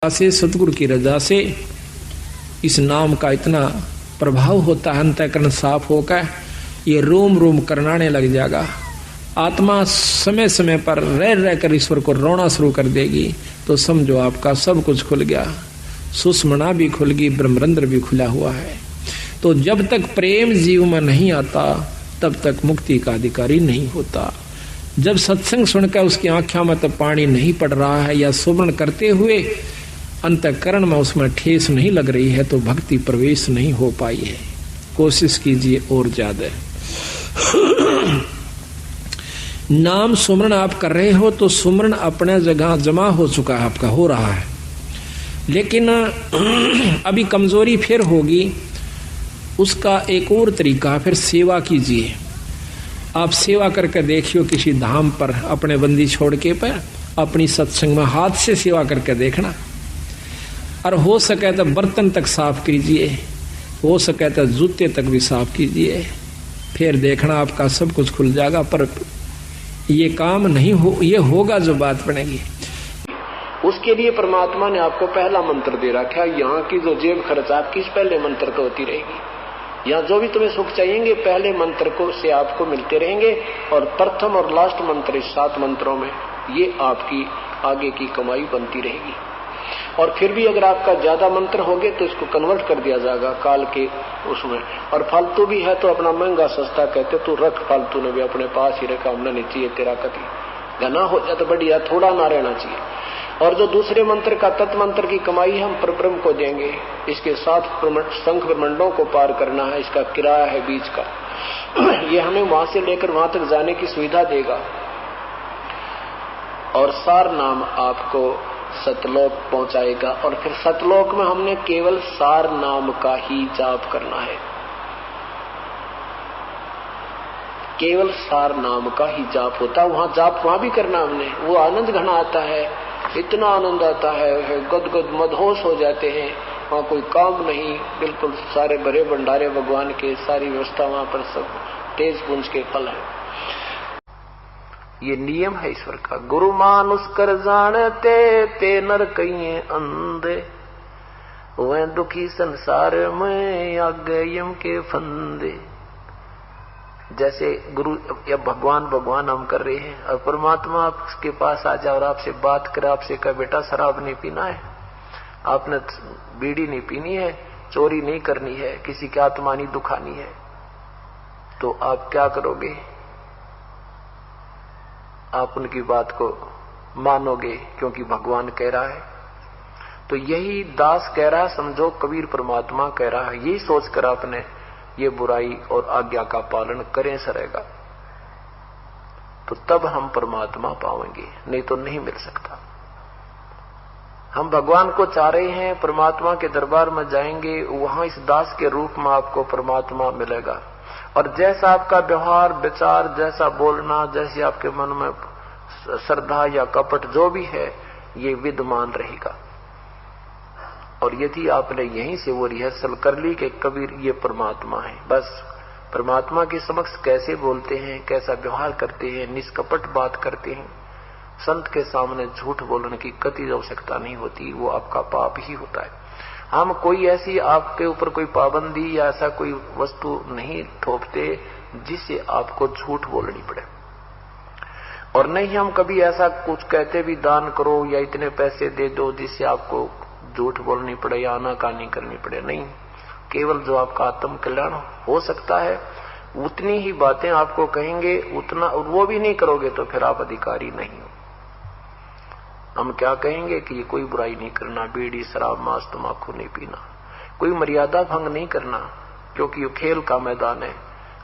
कृपा से, सतगुरु की रजा से इस नाम का इतना प्रभाव होता है, अंतःकरण साफ होकर ये रोम रोम करनाने लग जाएगा। आत्मा समय समय पर रह रहकर ईश्वर को रोना शुरू कर देगी तो समझो आपका सब कुछ खुल गया, सुषमना भी खुल गई, ब्रह्मरंध्र भी खुला हुआ है। तो जब तक प्रेम जीव में नहीं आता तब तक मुक्ति का अधिकारी नहीं होता। जब सत्संग सुनकर उसकी आंखों में तो पानी नहीं पड़ रहा है या सुमरण करते हुए अंतःकरण में उसमें ठेस नहीं लग रही है तो भक्ति प्रवेश नहीं हो पाई है। कोशिश कीजिए और ज्यादा। नाम सुमरण आप कर रहे हो तो सुमरण अपने जगह जमा हो चुका है, आपका हो रहा है, लेकिन अभी कमजोरी फिर होगी। उसका एक और तरीका, फिर सेवा कीजिए। आप सेवा करके देखियो किसी धाम पर अपने बंदी छोड़ के पर अपनी सत्संग में हाथ से सेवा करके देखना, और हो सके तो बर्तन तक साफ कीजिए, हो सके तो जूते तक भी साफ कीजिए, फिर देखना आपका सब कुछ खुल जाएगा। पर ये काम नहीं हो, ये होगा जो बात बनेगी। उसके लिए परमात्मा ने आपको पहला मंत्र दे रखा है। यहाँ की जो जेब खर्च आपकी इस पहले मंत्र को होती रहेगी। यहाँ जो भी तुम्हें सुख चाहिएंगे पहले मंत्र को से आपको मिलते रहेंगे, और प्रथम और लास्ट मंत्र इस 7 मंत्रों में ये आपकी आगे की कमाई बनती रहेगी। और फिर भी अगर आपका ज्यादा मंत्र हो गए तो इसको कन्वर्ट कर दिया जाएगा काल के उसमें। और फालतू भी है तो अपना महंगा सस्ता कहते तो रख, फालतू ने भी अपने पास ही रखा, हमने नहीं चाहिए तेरा कति। घना हो जाए तो बढ़िया, थोड़ा ना रहना चाहिए। और जो दूसरे मंत्र का तत्मंत्र की कमाई हम परब्रह्म को देंगे। इसके 7 शंख ब्रह्मंडों को पार करना है, इसका किराया है बीच का। ये हमें वहां से लेकर वहां तक जाने की सुविधा देगा। और सार नाम आपको सतलोक पहुंचाएगा। और फिर सतलोक में हमने केवल सार नाम का ही जाप करना है, केवल सार नाम का ही जाप होता है। वहां जाप वहां भी करना हमने, वो आनंद घना आता है, इतना आनंद आता है, गदगद मदहोश हो जाते हैं। वहां कोई काम नहीं, बिल्कुल सारे भरे भंडारे भगवान के, सारी व्यवस्था वहां पर सब तेज पुंज के फल है। ये नियम है ईश्वर का। गुरु मानुष कर जानते ते नर कहिए अंधे, वह दुखी संसार में आगे यम के फंदे। जैसे गुरु या भगवान भगवान हम कर रहे हैं और परमात्मा आपके पास आ जाए और आपसे बात करे, आपसे कहे बेटा शराब नहीं पीना है, आपने बीड़ी नहीं पीनी है, चोरी नहीं करनी है, किसी की आत्मा नहीं दुखानी है, तो आप क्या करोगे? आप उनकी बात को मानोगे क्योंकि भगवान कह रहा है। तो यही दास कह रहा है, समझो कबीर परमात्मा कह रहा है, यही सोचकर आपने ये बुराई और आज्ञा का पालन करें सरेगा, तो तब हम परमात्मा पाएंगे, नहीं तो नहीं मिल सकता। हम भगवान को चाह रहे हैं, परमात्मा के दरबार में जाएंगे, वहां इस दास के रूप में आपको परमात्मा मिलेगा। और जैसा आपका व्यवहार विचार, जैसा बोलना, जैसी आपके मन में श्रद्धा या कपट जो भी है, ये विद्यमान रहेगा। और यदि आपने यहीं से वो रिहर्सल कर ली कि कबीर ये परमात्मा है, बस परमात्मा के समक्ष कैसे बोलते हैं, कैसा व्यवहार करते हैं, निष्कपट बात करते हैं, संत के सामने झूठ बोलने की कति आवश्यकता नहीं होती, वो आपका पाप ही होता है। हम कोई ऐसी आपके ऊपर कोई पाबंदी या ऐसा कोई वस्तु नहीं थोपते जिससे आपको झूठ बोलनी पड़े, और नहीं हम कभी ऐसा कुछ कहते भी दान करो या इतने पैसे दे दो जिससे आपको झूठ बोलनी पड़े या आनाकानी करनी पड़े। नहीं, केवल जो आपका आत्म कल्याण हो सकता है उतनी ही बातें आपको कहेंगे, उतना, और वो भी नहीं करोगे तो फिर आप अधिकारी नहीं हो। हम क्या कहेंगे कि ये कोई बुराई नहीं करना, बीड़ी शराब मांस तंबाकू नहीं पीना, कोई मर्यादा भंग नहीं करना, क्योंकि ये खेल का मैदान है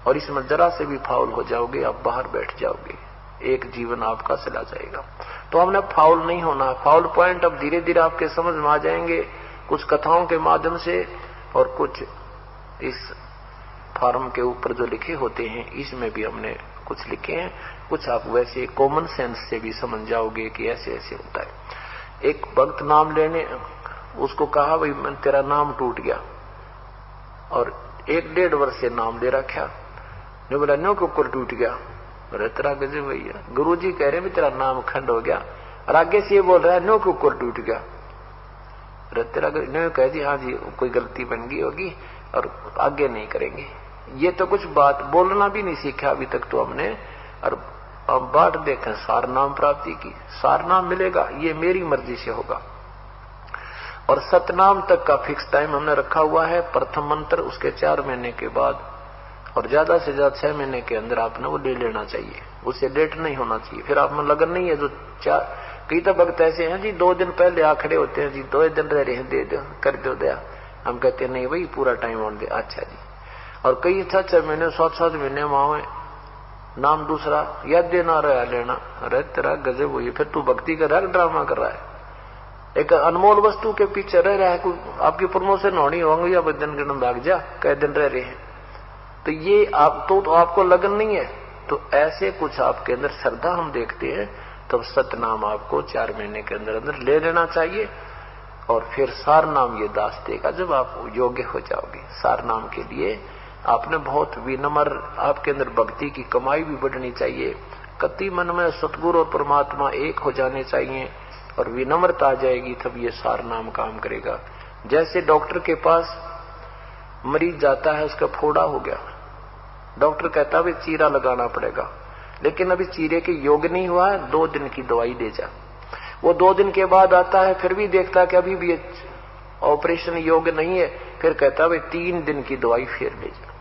और इसमें जरा से भी फाउल हो जाओगे आप बाहर बैठ जाओगे, एक जीवन आपका चला जाएगा। तो हमने फाउल नहीं होना। फाउल पॉइंट अब धीरे धीरे आपके समझ में आ जाएंगे, कुछ कथाओं के माध्यम से और कुछ इस फार्म के ऊपर जो लिखे होते हैं इसमें भी हमने कुछ लिखे हैं, कुछ आप वैसे कॉमन सेंस से भी समझ जाओगे कि ऐसे ऐसे होता है। एक भक्त नाम लेने, उसको कहा भाई मैं तेरा नाम टूट गया, और 1-1.5 वर्ष से नाम दे रखा, जो बोला नो के ऊपर टूट गया, बोले तेरा गजब भैया, गुरु जी कह रहे भी तेरा नाम खंड हो गया, और आगे से ये बोल रहा है नो के ऊपर टूट गया। तेरा इन्होंने कह दी हाँ जी कोई गलती बन गई होगी और आगे नहीं करेंगे। ये तो कुछ बात बोलना भी नहीं सीखा अभी तक तो हमने। और अब बात देखें सार नाम प्राप्ति की, सार नाम मिलेगा ये मेरी मर्जी से होगा। और सतनाम तक का फिक्स टाइम हमने रखा हुआ है, प्रथम मंत्र उसके 4 महीने के बाद और ज्यादा से ज्यादा 6 महीने के अंदर आपने वो ले लेना चाहिए, उससे लेट नहीं होना चाहिए। फिर आप में लगन नहीं है जो कई तो भक्त ऐसे हैं जी 2 दिन पहले आ खड़े होते हैं जी 2 दिन रह रहे हैं दे दो कर दो दया, हम कहते हैं नहीं भाई पूरा टाइम ऑन दे। अच्छा जी। और कई 6 महीने 7 महीने वहां नाम दूसरा याद देना रहा लेना, अरे तेरा गजब हुई, फिर तू भक्ति कर रहा है ड्रामा कर रहा है, एक अनमोल वस्तु के पीछे रह रहा है। कोई आपकी प्रमोशन होनी होंगी या दिन गिन भाग जा कई दिन रह रहे हैं, तो ये आप तो आपको लगन नहीं है। तो ऐसे कुछ आपके अंदर श्रद्धा हम देखते हैं, तब सतनाम आपको 4 महीने के अंदर अंदर ले लेना चाहिए। और फिर सार नाम ये दास देगा जब आप योग्य हो जाओगे। सार नाम के लिए आपने बहुत विनम्र, आपके अंदर भक्ति की कमाई भी बढ़नी चाहिए। कति मन में सतगुरु और परमात्मा एक हो जाने चाहिए और विनम्रता आ जाएगी, तब ये सार नाम काम करेगा। जैसे डॉक्टर के पास मरीज जाता है, उसका फोड़ा हो गया, डॉक्टर कहता है चीरा लगाना पड़ेगा, लेकिन अभी चीरे के योग नहीं हुआ है, 2 दिन की दवाई दे जा। वो 2 दिन के बाद आता है, फिर भी देखता है कि अभी भी ऑपरेशन योग्य नहीं है, फिर कहता है 3 दिन की दवाई फिर ले जा।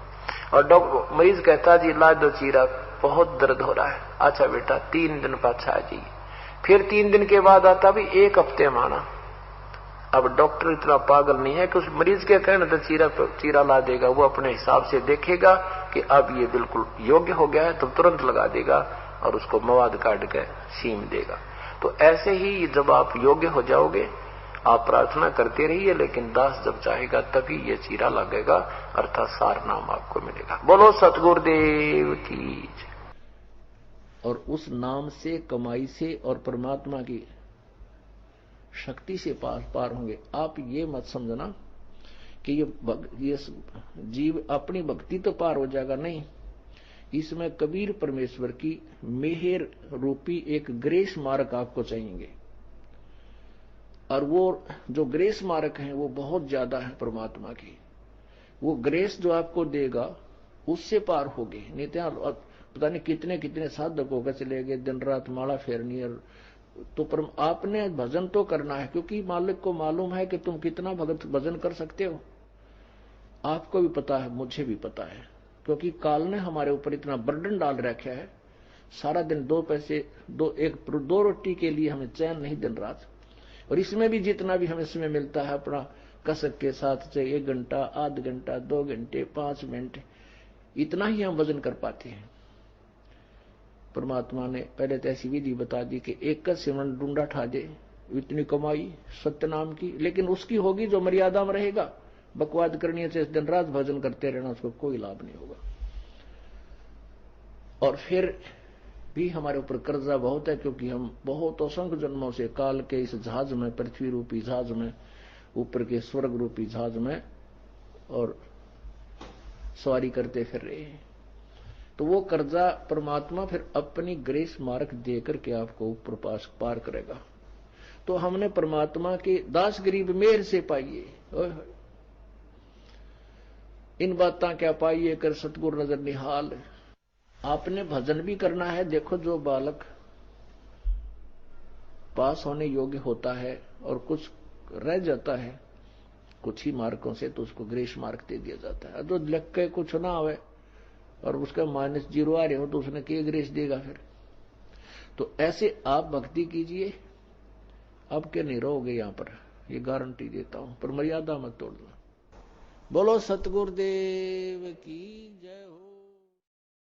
और डॉक्टर मरीज कहता जी ला दो चीरा, बहुत दर्द हो रहा है। अच्छा बेटा 3 दिन पाछा आ जाइए। फिर 3 दिन के बाद आता भी 1 हफ्ते माना। अब डॉक्टर इतना पागल नहीं है कि उस मरीज के कहने तो चीरा ला देगा, वो अपने हिसाब से देखेगा कि अब ये बिल्कुल योग्य हो गया है तो तुरंत लगा देगा और उसको मवाद काट के सीम देगा। तो ऐसे ही जब आप योग्य हो जाओगे, आप प्रार्थना करते रहिए, लेकिन दास जब चाहेगा तभी ये चीरा लगेगा, अर्थात सार नाम आपको मिलेगा। बोलो सतगुरुदेव की। और उस नाम से, कमाई से और परमात्मा की शक्ति से पार होंगे। आप ये मत समझना कि ये जीव अपनी भक्ति तो पार हो जाएगा, नहीं। इसमें कबीर परमेश्वर की मेहर रूपी एक ग्रेस मार्ग आपको चाहिए, और वो जो ग्रेस मार्ग है वो बहुत ज्यादा है परमात्मा की। वो ग्रेस जो आपको देगा उससे पार होगे। नहीं तो पता नहीं कितने कितने साधक होकर चले गए, दिन रात माला फेरनी है। तो पर आपने भजन तो करना है, क्योंकि मालिक को मालूम है कि तुम कितना भजन कर सकते हो। आपको भी पता है, मुझे भी पता है, क्योंकि काल ने हमारे ऊपर इतना बर्डन डाल रखा है। सारा दिन 2 पैसे 2 रोटी के लिए हमें चैन नहीं दिन रात। और इसमें भी जितना भी हमें समय मिलता है अपना कसक के साथ, चाहे 1 घंटा, आध घंटा, 2 घंटे, 5 मिनट, इतना ही हम वजन कर पाते हैं। परमात्मा ने पहले तो ऐसी विधि बता दी कि 1 सिमरन डूंडा ठा दे, इतनी कमाई सत्य नाम की, लेकिन उसकी होगी जो मर्यादा में रहेगा। बकवाद करनी से दिन रात भजन करते रहना, उसको कोई लाभ नहीं होगा। और फिर भी हमारे ऊपर कर्जा बहुत है, क्योंकि हम बहुत असंख्य जन्मों से काल के इस जहाज में, पृथ्वी रूपी जहाज में, ऊपर के स्वर्ग रूपी जहाज में और सवारी करते फिर रहे हैं। तो वो कर्जा परमात्मा फिर अपनी ग्रेस मार्ग देकर के आपको ऊपर पार करेगा। तो हमने परमात्मा के दास गरीब मेहर से पाइए। इन बातें क्या पाइए कर सतगुरु नजर निहाल। आपने भजन भी करना है। देखो जो बालक पास होने योग्य होता है और कुछ रह जाता है कुछ ही मार्कों से, तो उसको ग्रेस मार्क दे दिया जाता है। जो लिख के कुछ ना आवे और उसका -0 आ रहे हो तो उसने क्या ग्रेस देगा फिर। तो ऐसे आप भक्ति कीजिए, अब के नहीं रहोगे यहां पर, ये गारंटी देता हूं। पर मर्यादा मत तोड़ना। बोलो सतगुरुदेव की जय हो।